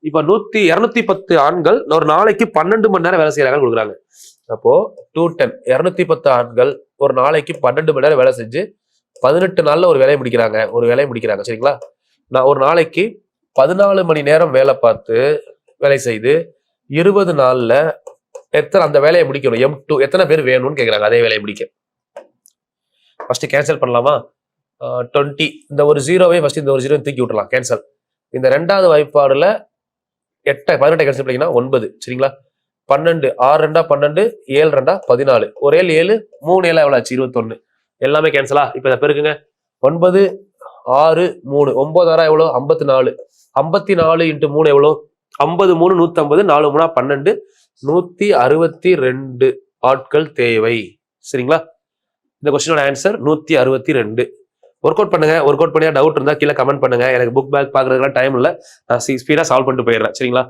இப்ப 210 ஆண்கள் ஒரு நாளைக்கு 12 மணி நேரம் வேலை செய்யறாங்கன்னு கொடுக்குறாங்க. அப்போ 210 210 ஆண்கள் ஒரு நாளைக்கு 12 மணி நேரம் வேலை செஞ்சு 18 நாள்ல ஒரு வேலையை முடிக்கிறாங்க. சரிங்களா? நான் ஒரு நாளைக்கு 14 மணி நேரம் வேலை பார்த்து வேலை செய்து 20 நாள்ல அந்த வேலையை முடிக்கணும். M2 எத்தனை பேர் வேணும்னு கேட்கறாங்க அதே வேலையை முடிக்க. ஃபர்ஸ்ட் கேன்சல் பண்ணலாமா? 20 இந்த ஒரு ஜீரோவே ஃபர்ஸ்ட் இந்த ஒரு ஜீரோ தூக்கி விட்டுலாம். கேன்சல். இந்த ரெண்டாவது வாய்ப்பாடுல 18 கேன்சல் பண்ணீங்கன்னா 9. சரிங்களா? 12 6 2 12 7 2 14 ஒரு 7 3 7 எவ்வளவு ஆச்சு? 21. எல்லாமே கேன்சலா? இப்ப இதை பெருக்குங்க. 9 6 3 9 6 எவ்வளவு? 54. 54 இன்ட்டு 3 எவ்வளவு? 50 3 150 4 3 12 162 ஆட்கள் தேவை. சரிங்களா? இந்த கொஸ்டினோட ஆன்சர் 162. ஒர்க் அவுட் பண்ணுங்க. ஒர்க் அவுட் பண்ணியா டவுட் இருந்தா கீழே கமெண்ட் பண்ணுங்க. எனக்கு புக் பேக் பாக்குறதுக்கு டைம் இல்லை. நான் ஸ்பீடா சால்வ் பண்ணிட்டு போயிடுறேன். சரிங்களா?